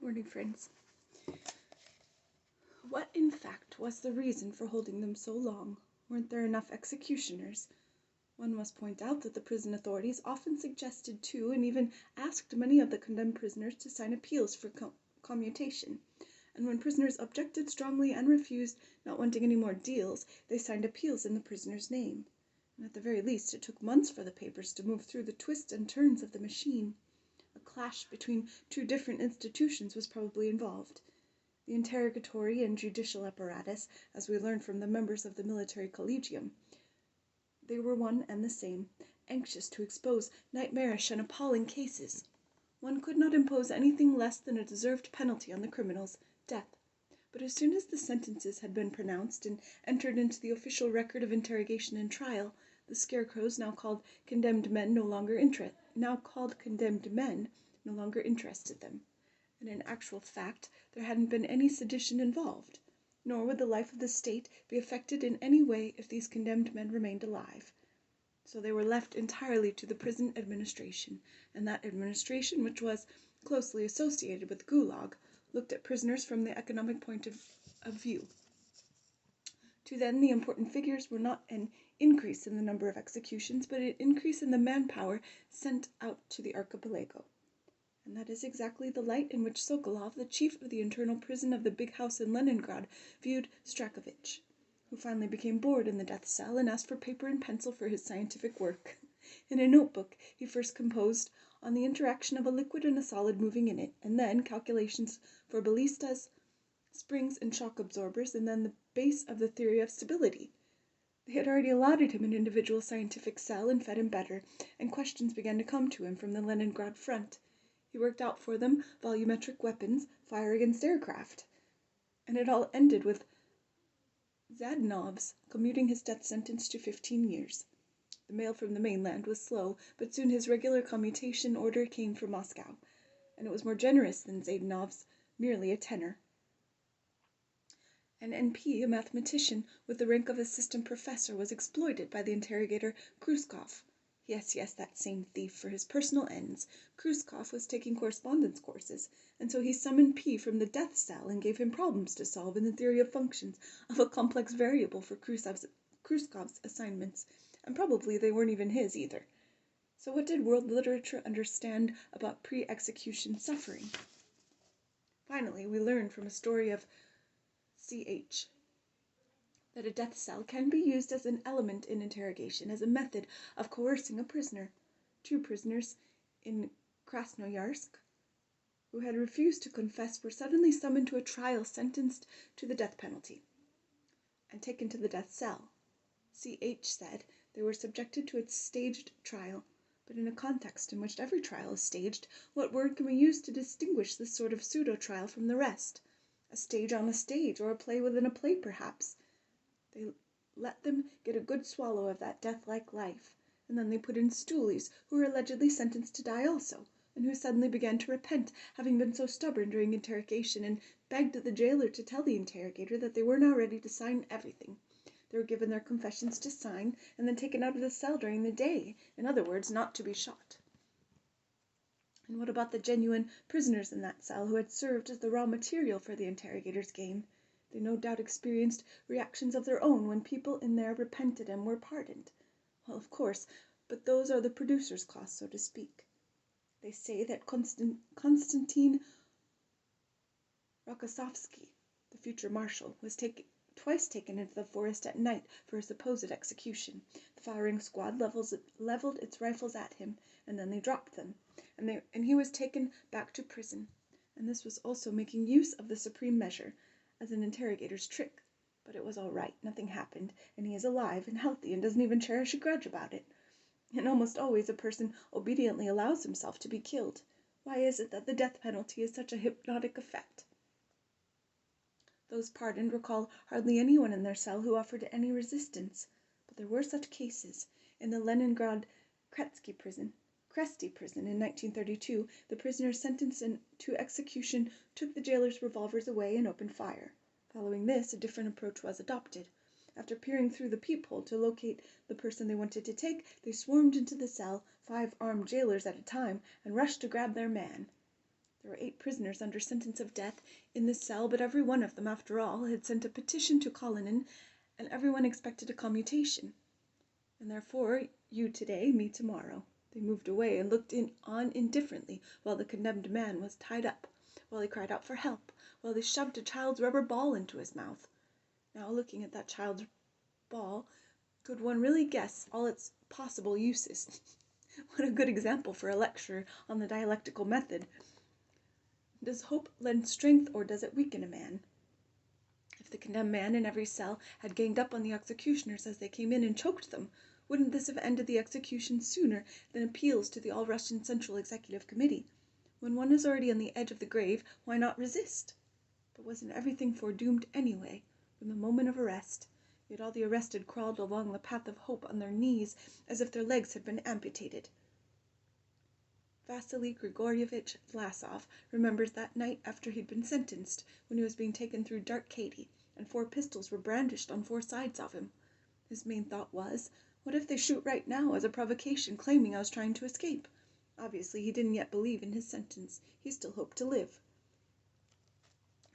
morning, friends. What, in fact, was the reason for holding them so long? Weren't there enough executioners? One must point out that the prison authorities often suggested to and even asked many of the condemned prisoners to sign appeals for commutation. And when prisoners objected strongly and refused, not wanting any more deals, they signed appeals in the prisoner's name. And at the very least, it took months for the papers to move through the twists and turns of the machine. A clash between two different institutions was probably involved. The interrogatory and judicial apparatus, as we learned from the members of the military collegium, they were one and the same, anxious to expose nightmarish and appalling cases. One could not impose anything less than a deserved penalty on the criminals, death. But as soon as the sentences had been pronounced and entered into the official record of interrogation and trial, the scarecrows now called condemned men no longer interested them. And in actual fact, there hadn't been any sedition involved, nor would the life of the state be affected in any way if these condemned men remained alive. So they were left entirely to the prison administration, and that administration, which was closely associated with Gulag, looked at prisoners from the economic point of view. To them, the important figures were not an increase in the number of executions, but an increase in the manpower sent out to the archipelago. And that is exactly the light in which Sokolov, the chief of the internal prison of the big house in Leningrad, viewed Strakovich, who finally became bored in the death cell and asked for paper and pencil for his scientific work. In a notebook he first composed on the interaction of a liquid and a solid moving in it, and then calculations for ballistas, springs and shock absorbers, and then the base of the theory of stability. They had already allotted him an individual scientific cell and fed him better, and questions began to come to him from the Leningrad front. He worked out for them volumetric weapons, fire against aircraft. And it all ended with Zahanov's commuting his death sentence to 15 years. The mail from the mainland was slow, but soon his regular commutation order came from Moscow, and it was more generous than Zahanov's, merely a tenor. An NP, a mathematician with the rank of assistant professor, was exploited by the interrogator Khrushchev. Yes, that same thief, for his personal ends. Khrushchev was taking correspondence courses, and so he summoned P from the death cell and gave him problems to solve in the theory of functions of a complex variable for Khrushchev's assignments, and probably they weren't even his either. So what did world literature understand about pre-execution suffering? Finally, we learn from a story of C.H. that a death cell can be used as an element in interrogation, as a method of coercing a prisoner. 2 prisoners in Krasnoyarsk who had refused to confess were suddenly summoned to a trial, sentenced to the death penalty, and taken to the death cell. C.H. said they were subjected to a staged trial, but in a context in which every trial is staged, what word can we use to distinguish this sort of pseudo-trial from the rest? A stage on a stage, or a play within a play, perhaps. They let them get a good swallow of that death-like life, and then they put in stoolies who were allegedly sentenced to die also, and who suddenly began to repent, having been so stubborn during interrogation, and begged the jailer to tell the interrogator that they were now ready to sign everything. They were given their confessions to sign, and then taken out of the cell during the day, in other words, not to be shot. And what about the genuine prisoners in that cell who had served as the raw material for the interrogator's game? They no doubt experienced reactions of their own when people in there repented and were pardoned. Well, of course, but those are the producer's costs, so to speak. They say that Konstantin Rokossovsky, the future marshal, was twice taken into the forest at night for a supposed execution. The firing squad leveled its rifles at him, and then they dropped them, and he was taken back to prison. And this was also making use of the supreme measure as an interrogator's trick. But it was all right, nothing happened, and he is alive and healthy and doesn't even cherish a grudge about it. And almost always a person obediently allows himself to be killed. Why is it that the death penalty is such a hypnotic effect? Those pardoned recall hardly anyone in their cell who offered any resistance, but there were such cases. In the Leningrad Kresty prison in 1932, the prisoners sentenced to execution took the jailers' revolvers away and opened fire. Following this, a different approach was adopted. After peering through the peephole to locate the person they wanted to take, they swarmed into the cell, 5 armed jailers at a time, and rushed to grab their man. There were 8 prisoners under sentence of death in this cell, but every one of them, after all, had sent a petition to Kalinin, and everyone expected a commutation. And therefore, you today, me tomorrow. They moved away and looked on indifferently while the condemned man was tied up, while he cried out for help, while they shoved a child's rubber ball into his mouth. Now, looking at that child's ball, could one really guess all its possible uses? What a good example for a lecture on the dialectical method. Does hope lend strength, or does it weaken a man? If the condemned man in every cell had ganged up on the executioners as they came in and choked them, wouldn't this have ended the execution sooner than appeals to the All-Russian Central Executive Committee? When one is already on the edge of the grave, why not resist? But wasn't everything foredoomed anyway, from the moment of arrest? Yet all the arrested crawled along the path of hope on their knees, as if their legs had been amputated. Vasily Grigoryevich Vlasov remembers that night after he'd been sentenced, when he was being taken through Dark Katy, and 4 pistols were brandished on 4 sides of him. His main thought was, what if they shoot right now as a provocation, claiming I was trying to escape? Obviously, he didn't yet believe in his sentence. He still hoped to live.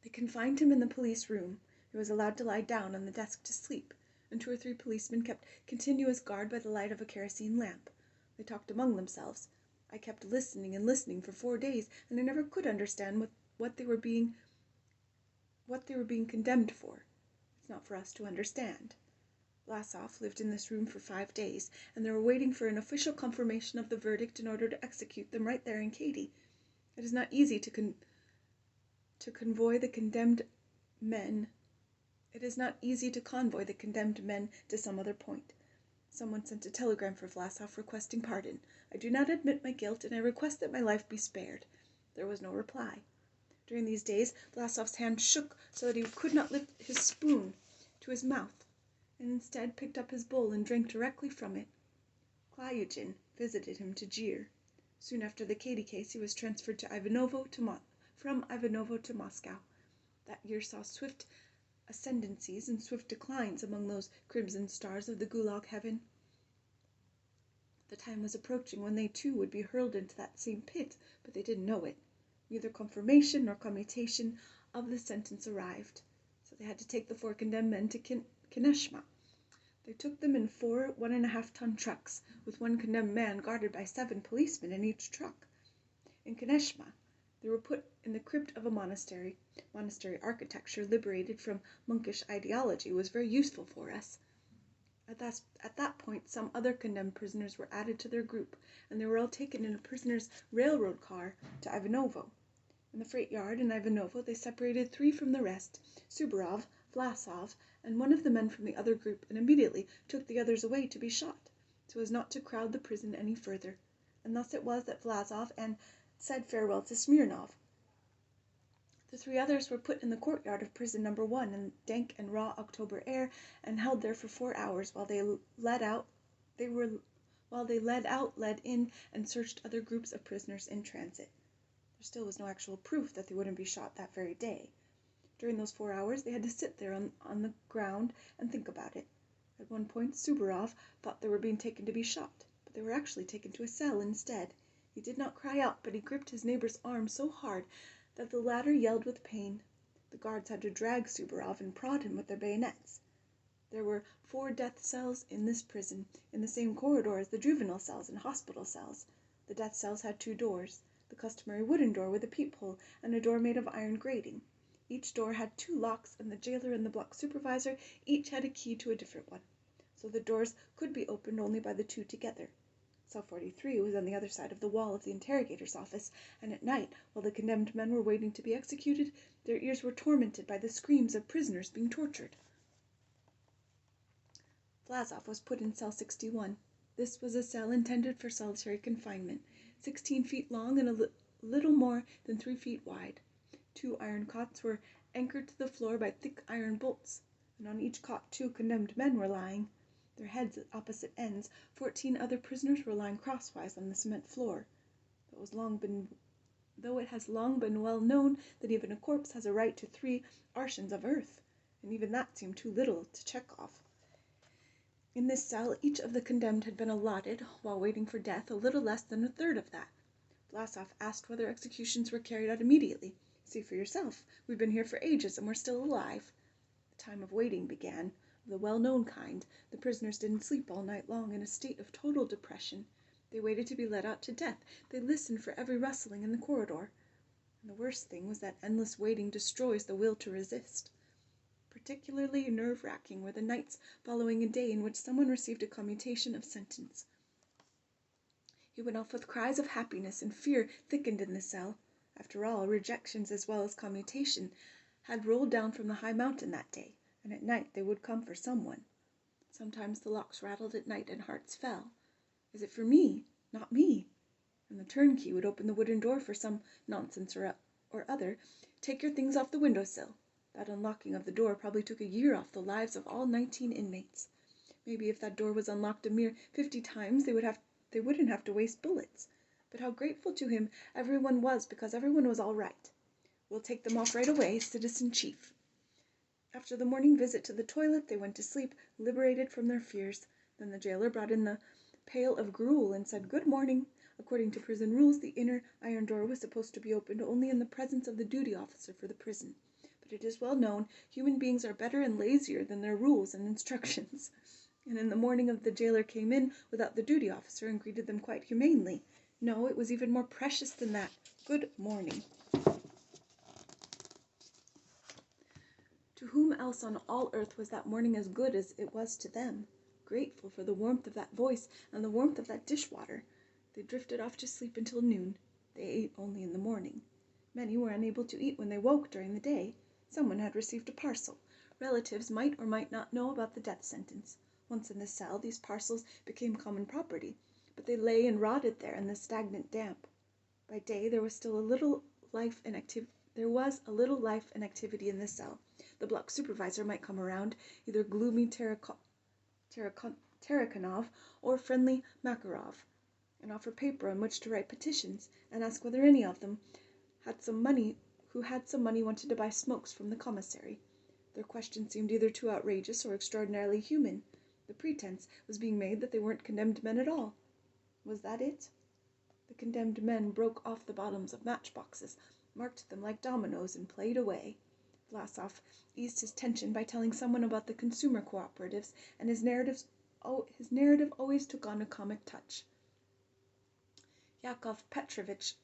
They confined him in the police room. He was allowed to lie down on the desk to sleep, and 2 or 3 policemen kept continuous guard by the light of a kerosene lamp. They talked among themselves. I kept listening and listening for 4 days, and I never could understand what they were being condemned for. It's not for us to understand. Vlasov lived in this room for 5 days, and they were waiting for an official confirmation of the verdict in order to execute them right there in Katy. It is not easy to convoy the condemned men. It is not easy to convoy the condemned men to some other point. Someone sent a telegram for Vlasov requesting pardon. I do not admit my guilt, and I request that my life be spared. There was no reply. During these days, Vlasov's hand shook so that he could not lift his spoon to his mouth, and instead picked up his bowl and drank directly from it. Klyugin visited him to jeer. Soon after the Katy case, he was transferred to from Ivanovo to Moscow. That year saw swift ascendancies and swift declines among those crimson stars of the Gulag heaven. The time was approaching when they too would be hurled into that same pit, but they didn't know it. Neither confirmation nor commutation of the sentence arrived, so they had to take the 4 condemned men to Kineshma. They took them in 4 1.5-ton trucks, with 1 condemned man guarded by 7 policemen in each truck. In Kineshma, they were put in the crypt of a monastery. Monastery architecture, liberated from monkish ideology, was very useful for us. At that point, some other condemned prisoners were added to their group, and they were all taken in a prisoner's railroad car to Ivanovo. In the freight yard in Ivanovo, they separated 3 from the rest, Suborov, Vlasov, and 1 of the men from the other group, and immediately took the others away to be shot, so as not to crowd the prison any further. And thus it was that Vlasov said farewell to Smirnov. The 3 others were put in the courtyard of prison number 1 in dank and raw October air, and held there for 4 hours while they led out, led in, and searched other groups of prisoners in transit. There still was no actual proof that they wouldn't be shot that very day. During those 4 hours, they had to sit there on the ground and think about it. At one point, Suborov thought they were being taken to be shot, but they were actually taken to a cell instead. He did not cry out, but he gripped his neighbor's arm so hard that the latter yelled with pain. The guards had to drag Suborov and prod him with their bayonets. There were 4 death cells in this prison, in the same corridor as the juvenile cells and hospital cells. The death cells had 2 doors, the customary wooden door with a peephole and a door made of iron grating. Each door had 2 locks, and the jailer and the block supervisor each had a key to a different one, so the doors could be opened only by the 2 together. Cell 43 was on the other side of the wall of the interrogator's office, and at night, while the condemned men were waiting to be executed, their ears were tormented by the screams of prisoners being tortured. Vlasov was put in cell 61. This was a cell intended for solitary confinement, 16 feet long and a little more than 3 feet wide. 2 iron cots were anchored to the floor by thick iron bolts, and on each cot 2 condemned men were lying. Their heads at opposite ends, 14 other prisoners were lying crosswise on the cement floor. Though it has long been well known that even a corpse has a right to 3 arshins of earth, and even that seemed too little to check off. In this cell, each of the condemned had been allotted, while waiting for death, a little less than a third of that. Vlasov asked whether executions were carried out immediately. See for yourself. We've been here for ages, and we're still alive. The time of waiting began, of the well-known kind. The prisoners didn't sleep all night long in a state of total depression. They waited to be let out to death. They listened for every rustling in the corridor. And the worst thing was that endless waiting destroys the will to resist. Particularly nerve-wracking were the nights following a day in which someone received a commutation of sentence. He went off with cries of happiness, and fear thickened in the cell. After all, rejections as well as commutation had rolled down from the high mountain that day, and at night they would come for someone. Sometimes the locks rattled at night and hearts fell. Is it for me? Not me. And the turnkey would open the wooden door for some nonsense or other. Take your things off the window-sill. That unlocking of the door probably took a year off the lives of all 19 inmates. Maybe if that door was unlocked a mere 50 times, they wouldn't have to waste bullets. But how grateful to him everyone was, because everyone was all right. We'll take them off right away, Citizen Chief. After the morning visit to the toilet, they went to sleep, liberated from their fears. Then the jailer brought in the pail of gruel and said, "Good morning." According to prison rules, the inner iron door was supposed to be opened only in the presence of the duty officer for the prison. But it is well known, human beings are better and lazier than their rules and instructions. And in the morning the jailer came in without the duty officer and greeted them quite humanely. No, it was even more precious than that. Good morning. To whom else on all earth was that morning as good as it was to them? Grateful for the warmth of that voice and the warmth of that dishwater, they drifted off to sleep until noon. They ate only in the morning. Many were unable to eat when they woke during the day. Someone had received a parcel. Relatives might or might not know about the death sentence. Once in the cell, these parcels became common property, but they lay and rotted there in the stagnant damp. By day there was a little life and activity in the cell. The block supervisor might come around, either gloomy Tarakanov or friendly Makarov, and offer paper on which to write petitions, and ask whether any of them who had some money wanted to buy smokes from the commissary. Their question seemed either too outrageous or extraordinarily human. The pretense was being made that they weren't condemned men at all. Was that it? The condemned men broke off the bottoms of matchboxes, marked them like dominoes, and played away. Vlasov eased his tension by telling someone about the consumer cooperatives, and his narrative always took on a comic touch. Yakov Petrovich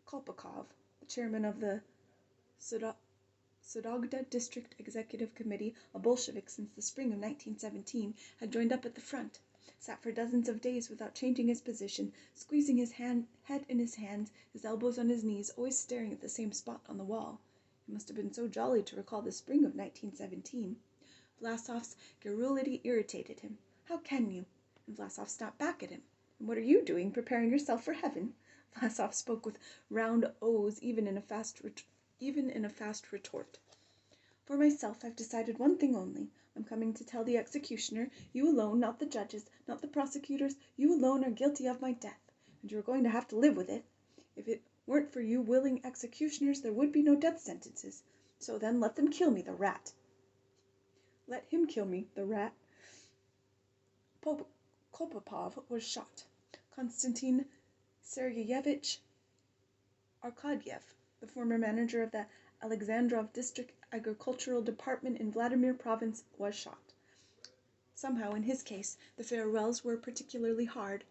Kolpakov, the chairman of the Sudogda District Executive Committee, a Bolshevik since the spring of 1917, had joined up at the front, sat for dozens of days without changing his position, squeezing his head in his hands, his elbows on his knees, always staring at the same spot on the wall. It must have been so jolly to recall the spring of 1917. Vlasov's garrulity irritated him. "How can you?" And Vlasov snapped back at him. "And what are you doing, preparing yourself for heaven?" Vlasov spoke with round O's, even in a fast retort. "For myself, I've decided one thing only. I'm coming to tell the executioner, you alone, not the judges, not the prosecutors, you alone are guilty of my death, and you're going to have to live with it. If it weren't for you willing executioners, there would be no death sentences. So then, let them kill me, the rat." Let him kill me, the rat. Kolpakov was shot. Konstantin Sergeyevich Arkadyev, the former manager of the Aleksandrov District Agricultural Department in Vladimir Province, was shot. Somehow, in his case, the farewells were particularly hard.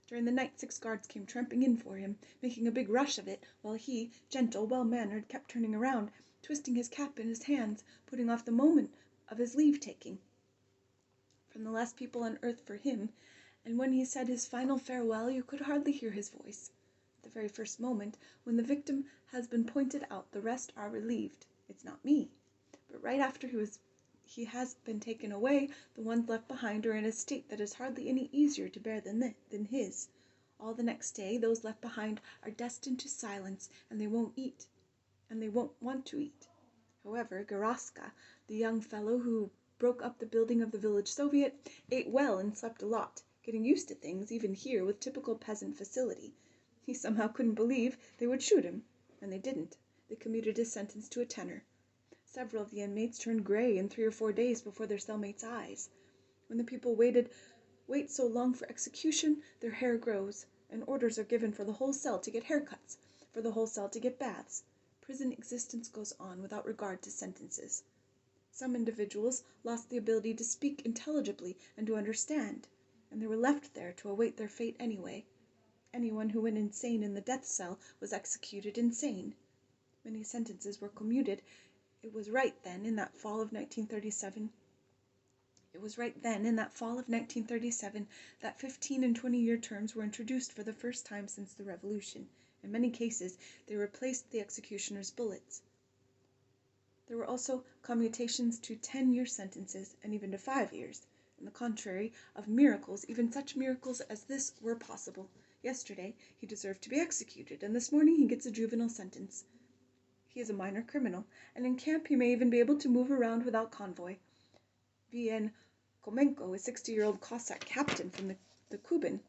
During the night 6 guards came tramping in for him, making a big rush of it, while he, gentle, well-mannered, kept turning around, twisting his cap in his hands, putting off the moment of his leave-taking. From the last people on earth for him, and when he said his final farewell, you could hardly hear his voice. At the very first moment, when the victim has been pointed out, the rest are relieved. It's not me. But right after he has been taken away, the ones left behind are in a state that is hardly any easier to bear than his. All the next day, those left behind are destined to silence, and they won't eat, and they won't want to eat. However, Garaska, the young fellow who broke up the building of the village Soviet, ate well and slept a lot, getting used to things, even here, with typical peasant facility. He somehow couldn't believe they would shoot him, and they didn't. They commuted his sentence to a tenor. Several of the inmates turned gray in 3 or 4 days before their cellmates' eyes. When the people wait so long for execution, their hair grows, and orders are given for the whole cell to get haircuts, for the whole cell to get baths. Prison existence goes on without regard to sentences. Some individuals lost the ability to speak intelligibly and to understand, and they were left there to await their fate anyway. Anyone who went insane in the death cell was executed insane. Many sentences were commuted. It was right then, in that fall of 1937, that 15 and 20-year terms were introduced for the first time since the Revolution. In many cases, they replaced the executioner's bullets. There were also commutations to 10-year sentences and even to 5 years. On the contrary of miracles, even such miracles as this were possible. Yesterday he deserved to be executed, and this morning he gets a juvenile sentence. He is a minor criminal, and in camp he may even be able to move around without convoy. V.N. Komenko, a 60-year-old Cossack captain from the Kuban,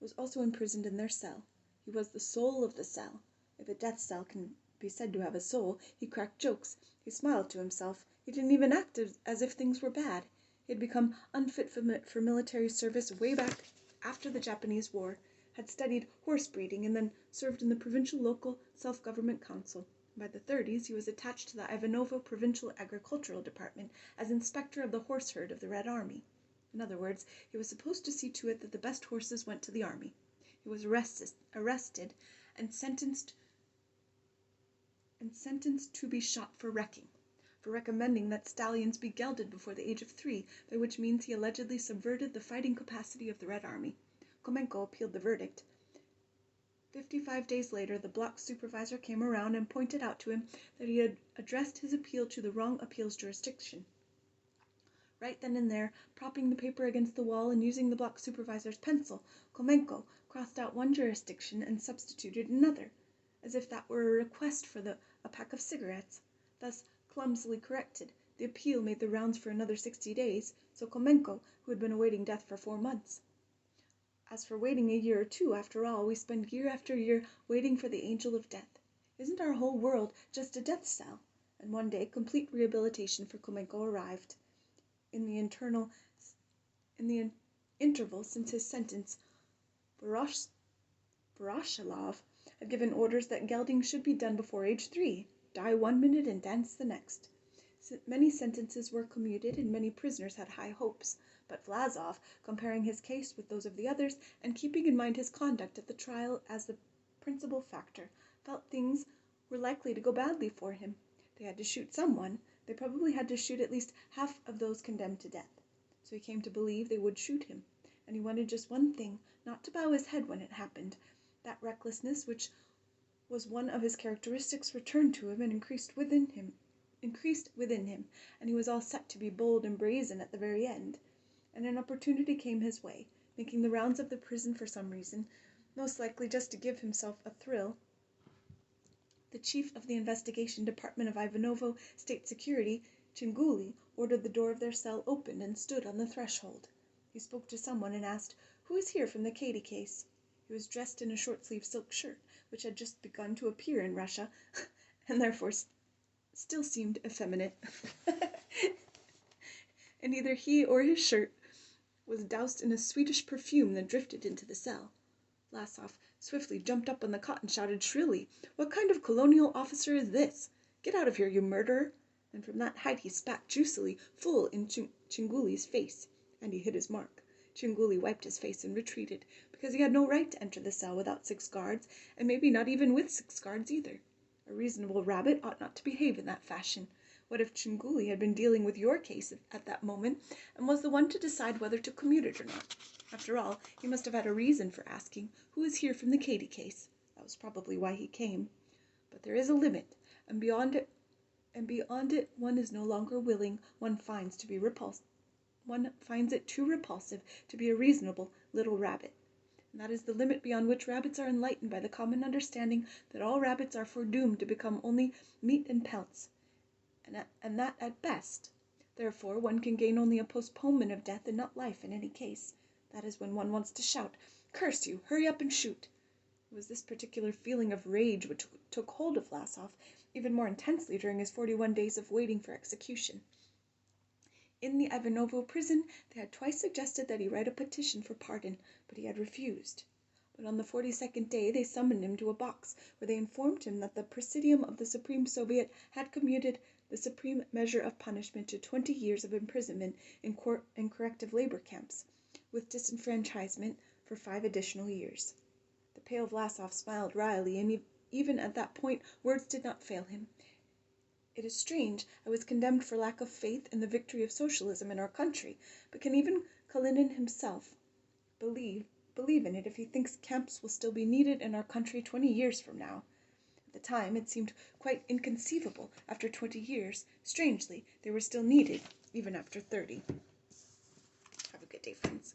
was also imprisoned in their cell. He was the soul of the cell. If a death cell can be said to have a soul, he cracked jokes. He smiled to himself. He didn't even act as if things were bad. He had become unfit for military service way back after the Japanese War, had studied horse breeding, and then served in the provincial local self-government council. By the 30s, he was attached to the Ivanovo Provincial Agricultural Department as inspector of the horse herd of the Red Army. In other words, he was supposed to see to it that the best horses went to the army. He was arrested and sentenced to be shot for wrecking, for recommending that stallions be gelded before the age of 3, by which means he allegedly subverted the fighting capacity of the Red Army. Komenko appealed the verdict. 55 days later, the block supervisor came around and pointed out to him that he had addressed his appeal to the wrong appeals jurisdiction. Right then and there, propping the paper against the wall and using the block supervisor's pencil, Komenko crossed out one jurisdiction and substituted another, as if that were a request for a pack of cigarettes. Thus clumsily corrected, the appeal made the rounds for another 60 days, so Komenko, who had been awaiting death for 4 months. As for waiting a year or two, after all, we spend year after year waiting for the angel of death. Isn't our whole world just a death cell? And one day, complete rehabilitation for Komenko arrived. In the interval since his sentence, Voroshilov had given orders that gelding should be done before age 3, die 1 minute and dance the next. Many sentences were commuted, and many prisoners had high hopes. But Vlasov, comparing his case with those of the others, and keeping in mind his conduct at the trial as the principal factor, felt things were likely to go badly for him. They had to shoot someone. They probably had to shoot at least half of those condemned to death. So he came to believe they would shoot him, and he wanted just one thing, not to bow his head when it happened. That recklessness, which was one of his characteristics, returned to him and increased within him, and he was all set to be bold and brazen at the very end. And an opportunity came his way, making the rounds of the prison for some reason, most likely just to give himself a thrill. The chief of the investigation department of Ivanovo State Security, Chinguli, ordered the door of their cell opened and stood on the threshold. He spoke to someone and asked, "Who is here from the Katy case?" He was dressed in a short-sleeved silk shirt, which had just begun to appear in Russia, and therefore still seemed effeminate. And either he or his shirt was doused in a Swedish perfume that drifted into the cell. Vlasov swiftly jumped up on the cot and shouted shrilly, "What kind of colonial officer is this? Get out of here, you murderer!" And from that height he spat juicily full in Chinguli's face, and he hit his mark. Chinguli wiped his face and retreated, because he had no right to enter the cell without 6 guards, and maybe not even with 6 guards either. A reasonable rabbit ought not to behave in that fashion. What if Chinguli had been dealing with your case at that moment, and was the one to decide whether to commute it or not? After all, he must have had a reason for asking, "Who is here from the Katy case?" That was probably why he came. But there is a limit, and beyond it one is no longer willing, one finds it too repulsive to be a reasonable little rabbit. And that is the limit beyond which rabbits are enlightened by the common understanding that all rabbits are foredoomed to become only meat and pelts, and that at best. Therefore, one can gain only a postponement of death and not life in any case. That is when one wants to shout, "Curse you, hurry up and shoot." It was this particular feeling of rage which took hold of Vlasov even more intensely during his 41 days of waiting for execution. In the Ivanovo prison, they had twice suggested that he write a petition for pardon, but he had refused. But on the 42nd day they summoned him to a box, where they informed him that the Presidium of the Supreme Soviet had commuted the supreme measure of punishment to 20 years of imprisonment in corrective labor camps, with disenfranchisement for 5 additional years. The pale Vlasov smiled wryly, and even at that point words did not fail him. It is strange I was condemned for lack of faith in the victory of socialism in our country, but can even Kalinin himself believe in it if he thinks camps will still be needed in our country 20 years from now? At the time it seemed quite inconceivable. After 20 years, strangely, they were still needed, even after 30. Have a good day, friends.